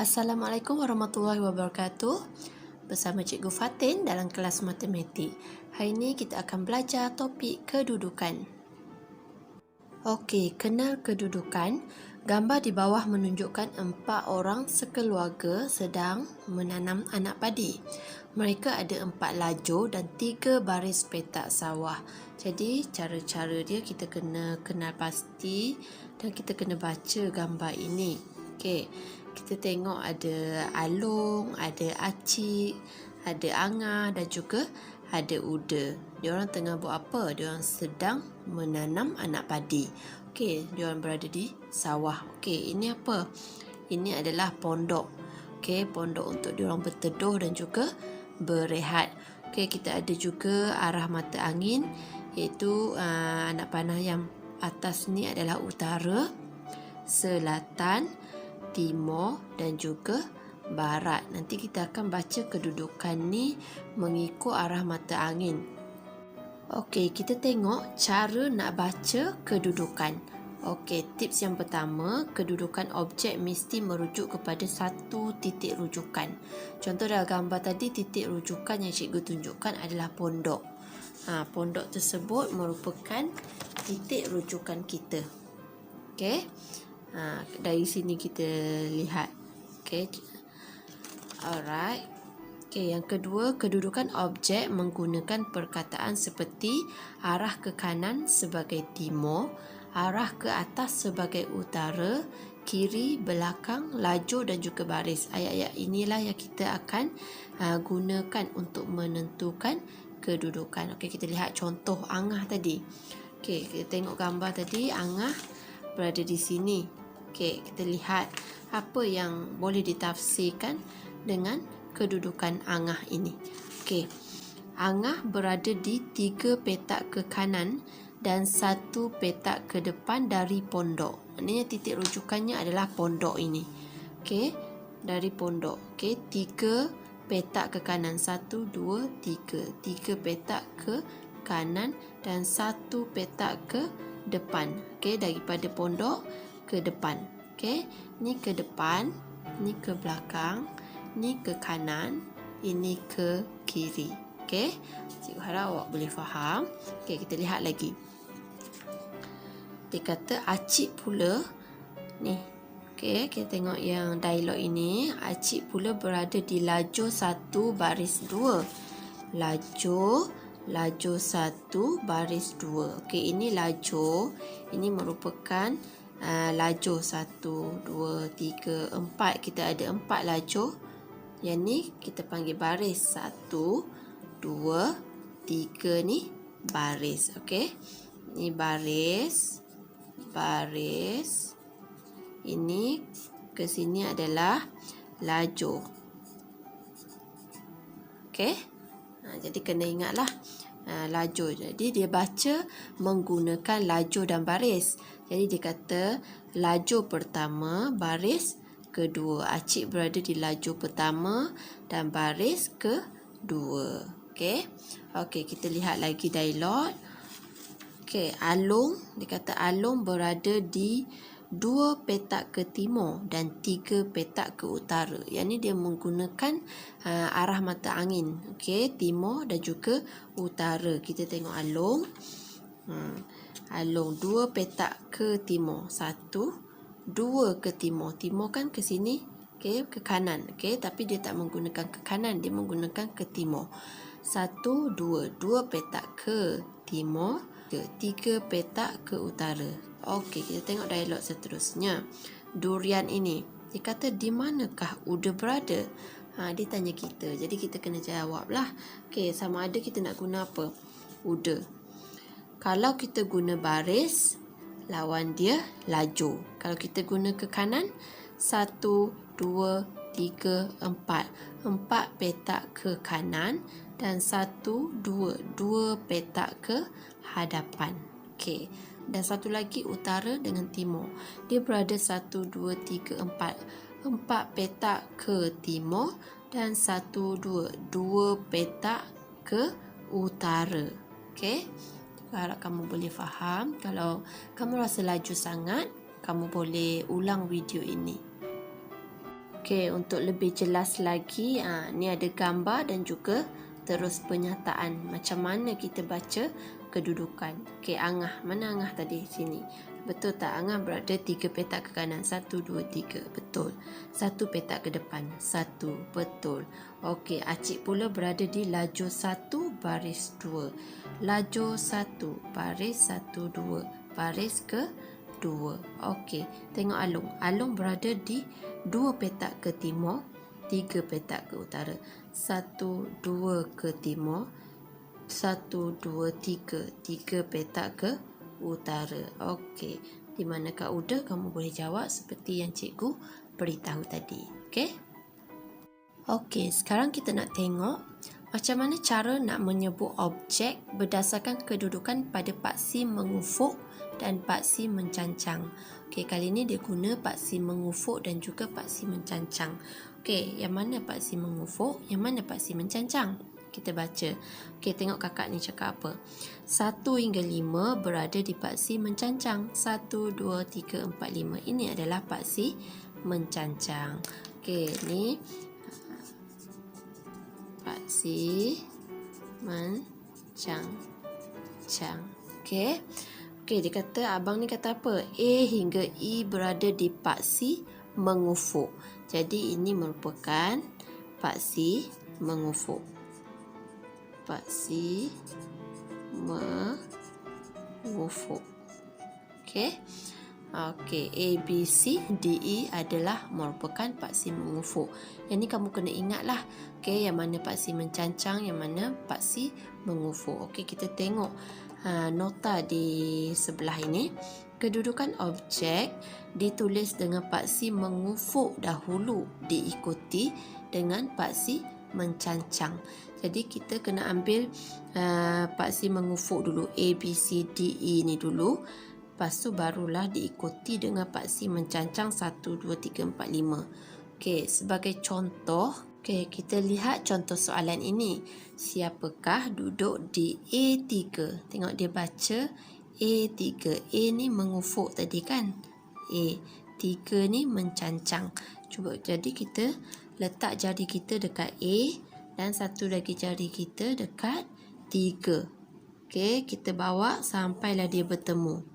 Assalamualaikum warahmatullahi wabarakatuh. Bersama Cikgu Fatin dalam kelas matematik. Hari ini kita akan belajar topik kedudukan. Okey, kenal kedudukan. Gambar di bawah menunjukkan 4 orang sekeluarga sedang menanam anak padi. Mereka ada 4 lajur dan 3 baris petak sawah. Jadi, cara-cara dia kita kena kenal pasti dan kita kena baca gambar ini. Okey, kita tengok ada Along, ada Acik, ada Angah dan juga ada Uda. Diorang tengah buat apa? Diorang sedang menanam anak padi. Okey, diorang berada di sawah. Okey, ini apa? Ini adalah pondok. Okey, pondok untuk diorang berteduh dan juga berehat. Okey, kita ada juga arah mata angin, iaitu anak panah yang atas ni adalah utara, selatan, timur dan juga barat. Nanti kita akan baca kedudukan ni mengikut arah mata angin. Okey, kita tengok cara nak baca kedudukan. Okey, tips yang pertama, kedudukan objek mesti merujuk kepada satu titik rujukan. Contoh dalam gambar tadi, titik rujukan yang cikgu tunjukkan adalah pondok. Pondok tersebut merupakan titik rujukan kita. Okey. Dari sini kita lihat. Okey. Alright. Okey, yang kedua, kedudukan objek menggunakan perkataan seperti arah ke kanan sebagai timur, arah ke atas sebagai utara, kiri, belakang, lajur dan juga baris. Ayat-ayat inilah yang kita akan gunakan untuk menentukan kedudukan. Okey, kita lihat contoh Angah tadi. Okey, kita tengok gambar tadi, Angah berada di sini. Okey, kita lihat apa yang boleh ditafsirkan dengan kedudukan Angah ini. Okey, Angah berada di 3 petak ke kanan dan 1 petak ke depan dari pondok. Maknanya titik rujukannya adalah pondok ini. Okey, dari pondok. Okey, 3 petak ke kanan. 1, 2, 3. 3 petak ke kanan dan 1 petak ke depan. Okey, daripada pondok ke depan. Okey, ni ke depan, ni ke belakang, ni ke kanan, ini ke kiri. Okey, cikgu harap awak boleh faham. Okey, kita lihat lagi. Dia kata Acik pula ni. Okey, kita tengok yang dialog ini. Acik pula berada di lajur 1 baris 2. Lajur 1 baris 2. Okey, ini lajur. Ini merupakan lajur 1, 2, 3, 4. Kita ada 4 lajur. Yang ni kita panggil baris. 1, 2, 3 ni baris. Okey. Ni baris. Baris. Ini ke sini adalah lajur. Okey. Jadi kena ingatlah lajur. Jadi dia baca menggunakan lajur dan baris. Jadi dia kata lajur pertama, baris kedua. Acik berada di lajur pertama dan baris kedua. Okey. Okey, kita lihat lagi dialog. Okey, Along, dia kata Along berada di 2 petak ke timur dan 3 petak ke utara. Yang ni dia menggunakan arah mata angin. Okey, timur dan juga utara. Kita tengok Along. Along 2 petak ke timur. 1, 2 ke timur. Timur kan ke sini. Okey, ke kanan. Okey, tapi dia tak menggunakan ke kanan, dia menggunakan ke timur. 1, 2, 2 petak ke timur, 3 petak ke utara. Okey, kita tengok dialog seterusnya. Durian ini, dia kata di manakah Uda berada? Dia tanya kita. Jadi kita kena jawablah. Okey, sama ada kita nak guna apa? Uda. Kalau kita guna baris, lawan dia lajur. Kalau kita guna ke kanan, 1, 2, 3, 4. 4 petak ke kanan dan 1, 2. 2 petak ke hadapan. Okey. Dan satu lagi utara dengan timur. Dia berada 1, 2, 3, 4. 4 petak ke timur dan 1, 2. 2 petak ke utara. Okey. Harap kamu boleh faham. Kalau kamu rasa laju sangat, kamu boleh ulang video ini. Okey, untuk lebih jelas lagi, ni ada gambar dan juga terus penyataan. Macam mana kita baca kedudukan. Okey, Angah. Mana Angah tadi? Sini. Betul tak? Angah berada 3 petak ke kanan. 1, 2, 3. Betul. 1 petak ke depan. 1. Betul. Okey, Acik pula berada di lajur 1 baris 2. Lajur 1 baris 1, 2. Baris ke 2. Okey, tengok Alung. Alung berada di 2 petak ke timur, 3 petak ke utara. 1, 2 ke timur, 1, 2, 3. 3 petak ke utara. Okey, di manakah Uda? Kamu boleh jawab seperti yang cikgu beritahu tadi. Okey? Okey, sekarang kita nak tengok macam mana cara nak menyebut objek berdasarkan kedudukan pada paksi mengufuk dan paksi mencancang. Okey, kali ini dia guna paksi mengufuk dan juga paksi mencancang. Okey, yang mana paksi mengufuk, yang mana paksi mencancang? Kita baca. Okey, tengok kakak ni cakap apa. 1 hingga 5 berada di paksi mencancang. 1, 2, 3, 4, 5. Ini adalah paksi mencancang. Okey, ni paksi mencancang. Okey. Okey, dia kata, abang ni kata apa? A hingga E berada di paksi mengufuk. Jadi ini merupakan paksi mengufuk. Paksi mengufuk. Okey. Okey, A, B, C, D, E adalah merupakan paksi mengufuk. Yang ni kamu kena ingatlah. Okey, yang mana paksi mencancang, yang mana paksi mengufuk. Okey, kita tengok nota di sebelah ini. Kedudukan objek ditulis dengan paksi mengufuk dahulu, diikuti dengan paksi mencancang. Jadi kita kena ambil paksi mengufuk dulu, A, B, C, D, E ni dulu. Lepas tu barulah diikuti dengan paksi mencancang 1, 2, 3, 4, 5. Okey, sebagai contoh, okey, kita lihat contoh soalan ini. Siapakah duduk di A3? Tengok dia baca A3. A ni mengufuk tadi kan? A3 ni mencancang. Cuba, jadi kita letak jari kita dekat A dan satu lagi jari kita dekat 3. Okey, kita bawa sampailah dia bertemu.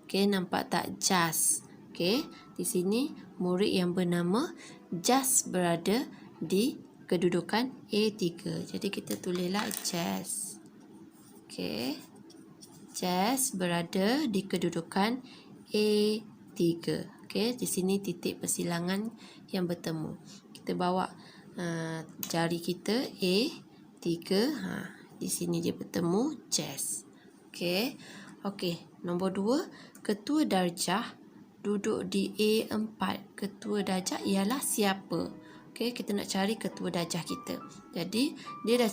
Okey, nampak tak Jas? Okey, di sini murid yang bernama Jas berada di kedudukan A3. Jadi kita tulislah Jas. Okey, Jas berada di kedudukan A3. Okey, di sini titik persilangan yang bertemu. Kita bawa jari kita A3. Di sini dia bertemu Jas. Okey. Okey, nombor 2, ketua darjah duduk di A4. Ketua darjah ialah siapa? Okey, kita nak cari ketua darjah kita. Jadi, dia dah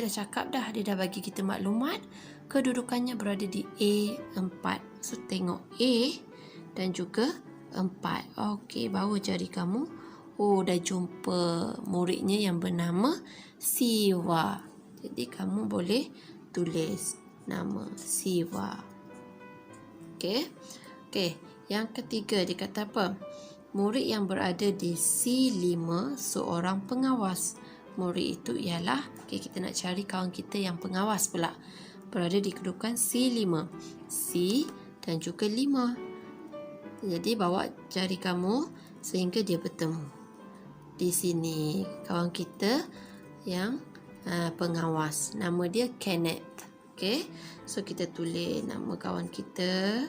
cakap dah, dia dah bagi kita maklumat kedudukannya berada di A4. So, tengok A dan juga 4. Okey, bawa jari kamu. Oh, dah jumpa muridnya yang bernama Siwa. Jadi, kamu boleh tulis nama Siwa. Okey. Okey, yang ketiga dia kata apa? Murid yang berada di C5 seorang pengawas. Murid itu ialah, okey, kita nak cari kawan kita yang pengawas pula. Berada di kedudukan C5. C dan juga 5. Jadi bawa jari kamu sehingga dia bertemu. Di sini kawan kita yang pengawas. Nama dia Kenneth. Okey. So kita tulis nama kawan kita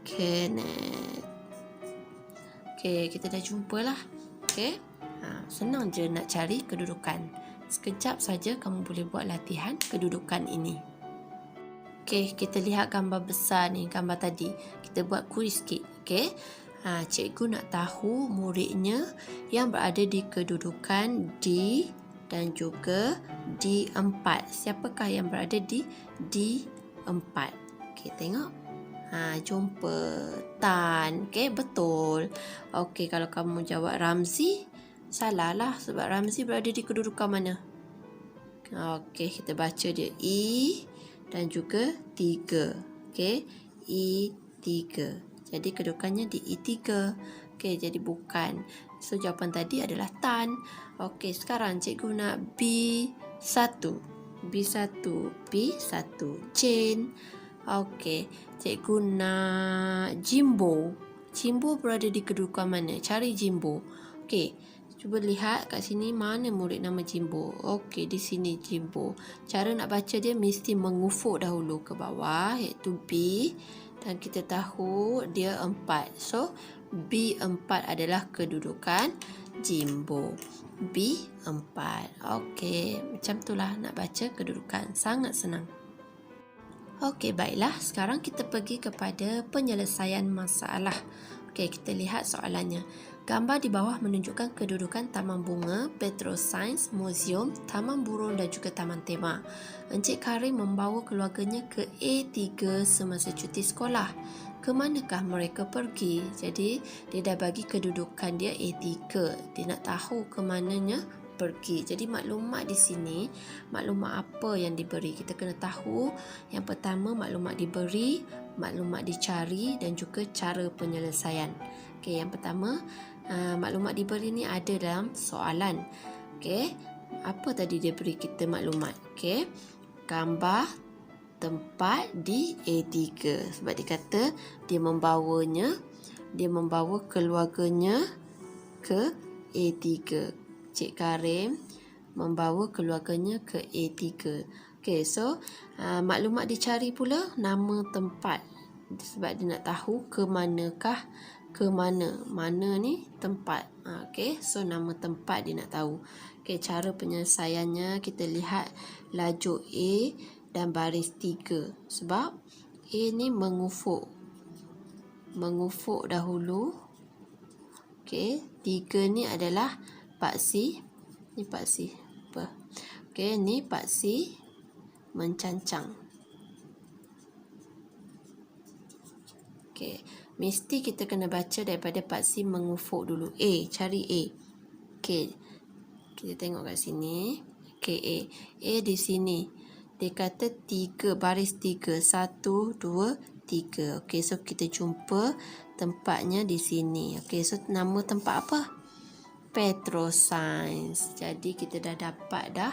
Kenneth. Okey, kita dah jumpalah. Okey. Senang je nak cari kedudukan. Sekejap saja kamu boleh buat latihan kedudukan ini. Okey, kita lihat gambar besar ni, gambar tadi. Kita buat kuis sikit. Okey. Cikgu nak tahu muridnya yang berada di kedudukan D dan juga D4. Siapakah yang berada di D4? Okey, tengok. Jumpa Tan. Okey, betul. Okey, kalau kamu jawab Ramzi, salahlah sebab Ramzi berada di kedudukan mana? Okey, kita baca dia E dan juga 3. Okey, E3. Jadi kedudukannya di E3. Okey, jadi bukan. So jawapan tadi adalah tan. Okey, sekarang cikgu nak B1. B1. B1. Jane. Okey, cikgu nak Jimbo. Jimbo berada di kedudukan mana? Cari Jimbo. Okey, cuba lihat kat sini mana murid nama Jimbo. Okey, di sini Jimbo. Cara nak baca dia mesti mengufuk dahulu ke bawah, iaitu B. Dan kita tahu dia 4. So, B4 adalah kedudukan Jimbo. B4. Okey, macam itulah nak baca kedudukan. Sangat senang. Okey, baiklah. Sekarang kita pergi kepada penyelesaian masalah. Okey, kita lihat soalannya. Gambar di bawah menunjukkan kedudukan Taman Bunga, Petrosains, Museum, Taman Burung dan juga Taman Tema. Encik Karim membawa keluarganya ke A3 semasa cuti sekolah. Ke manakah mereka pergi? Jadi, dia dah bagi kedudukan dia A3. Dia nak tahu ke mananya pergi. Jadi maklumat di sini, maklumat apa yang diberi? Kita kena tahu yang pertama maklumat diberi, maklumat dicari dan juga cara penyelesaian. Okey, yang pertama maklumat diberi ni ada dalam soalan. Okey, apa tadi dia beri kita maklumat? Okey, gambar tempat di A3 sebab dia kata dia membawa keluarganya ke A3. Cik Karim membawa keluarganya ke A3. Okey, so maklumat dicari pula nama tempat sebab dia nak tahu ke manakah, ke mana. Mana ni tempat. Okey, so nama tempat dia nak tahu. Okey, cara penyelesaiannya kita lihat laju A dan baris 3 sebab A ni mengufuk dahulu. Okey, 3 ni adalah paksi. Ni paksi apa? Okey, ni paksi mencancang. Okey, mesti kita kena baca daripada paksi mengufuk dulu. A, cari A. Okey, kita tengok kat sini. Okey, A. A di sini. Dia kata 3, baris 3. 1, 2, 3. Okey, so kita jumpa tempatnya di sini. Okey, so nama tempat apa? Petrosains. Jadi kita dah dapat dah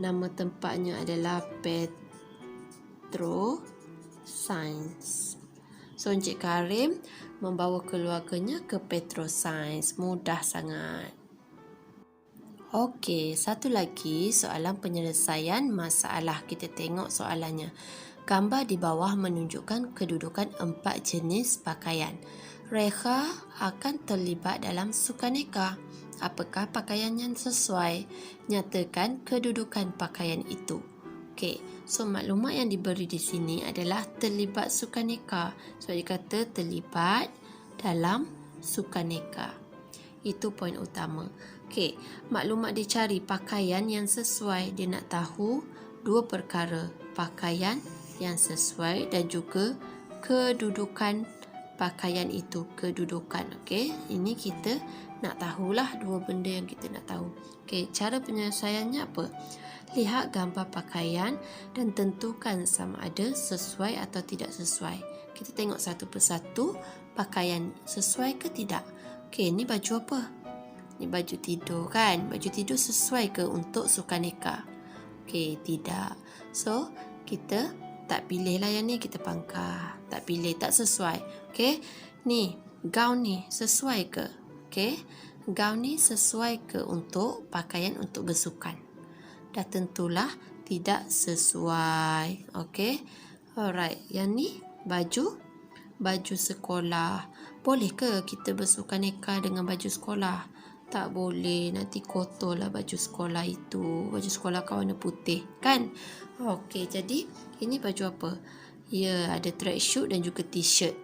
nama tempatnya adalah Petrosains. So Encik Karim membawa keluarganya ke Petrosains. Mudah sangat. Okey, satu lagi soalan penyelesaian masalah. Kita tengok soalannya. Gambar di bawah menunjukkan kedudukan 4 jenis pakaian. Rekha akan terlibat dalam sukaneka. Apakah pakaian yang sesuai? Nyatakan kedudukan pakaian itu. Okey, so maklumat yang diberi di sini adalah terlibat sukaneka. So dia kata terlibat dalam sukaneka. Itu poin utama. Okey, maklumat dicari pakaian yang sesuai. Dia nak tahu dua perkara, pakaian yang sesuai dan juga kedudukan pakaian itu, kedudukan. Okey, ini kita nak tahulah dua benda yang kita nak tahu. Okey, cara penyelesaiannya apa? Lihat gambar pakaian dan tentukan sama ada sesuai atau tidak sesuai. Kita tengok satu persatu pakaian sesuai ke tidak. Okey, ni baju apa? Ni baju tidur kan? Baju tidur sesuai ke untuk sukaneka? Okey, tidak. So, kita tak pilih lah yang ni, kita pangkah. Tak pilih, tak sesuai. Okey, ni gaun ni sesuai ke? Okey, gaun ni sesuai ke untuk pakaian untuk bersukan? Dah tentulah tidak sesuai. Okey, alright. Yang ni baju sekolah. Boleh ke kita bersukaneka dengan baju sekolah? Tak boleh, nanti kotor lah baju sekolah itu. Baju sekolah kau warna putih kan? Okey, jadi ini baju apa? Ya, ada tracksuit dan juga t-shirt.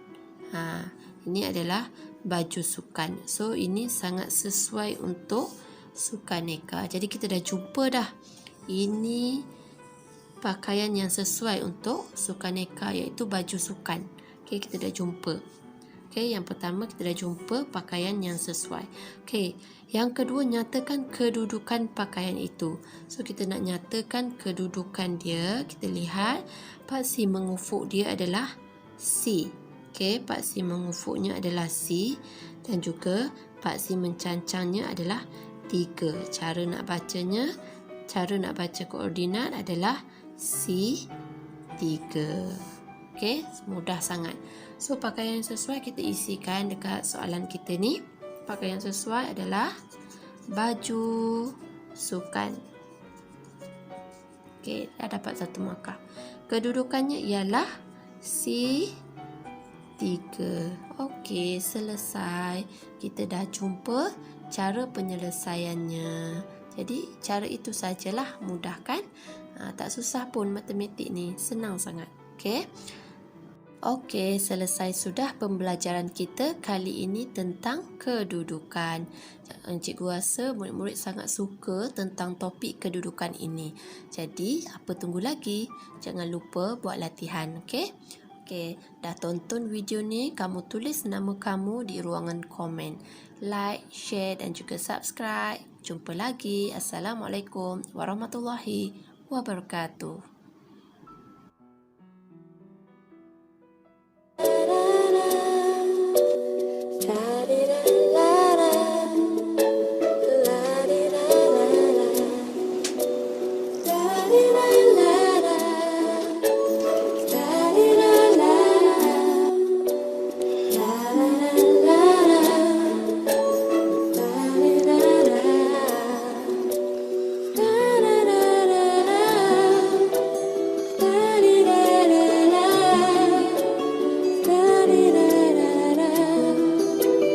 Ini adalah baju sukan. So, ini sangat sesuai untuk sukaneka. Jadi, kita dah jumpa dah. Ini pakaian yang sesuai untuk sukaneka, iaitu baju sukan. Okey, kita dah jumpa. Okey, yang pertama kita dah jumpa pakaian yang sesuai. Okey, yang kedua nyatakan kedudukan pakaian itu. So kita nak nyatakan kedudukan dia, kita lihat paksi mengufuk dia adalah C. Okey, paksi mengufuknya adalah C dan juga paksi mencancangnya adalah 3. Cara nak baca koordinat adalah C3. Okey, mudah sangat. So, pakaian yang sesuai kita isikan dekat soalan kita ni. Pakaian yang sesuai adalah baju sukan. Okey, dah dapat 1 markah. Kedudukannya ialah C3. Okey, selesai. Kita dah jumpa cara penyelesaiannya. Jadi, cara itu sajalah, mudah kan? Tak susah pun matematik ni, senang sangat. Okey, selesai sudah pembelajaran kita kali ini tentang kedudukan. Cikgu rasa murid-murid sangat suka tentang topik kedudukan ini. Jadi, apa tunggu lagi? Jangan lupa buat latihan, okey? Okey, dah tonton video ni, kamu tulis nama kamu di ruangan komen. Like, share dan juga subscribe. Jumpa lagi. Assalamualaikum warahmatullahi wabarakatuh.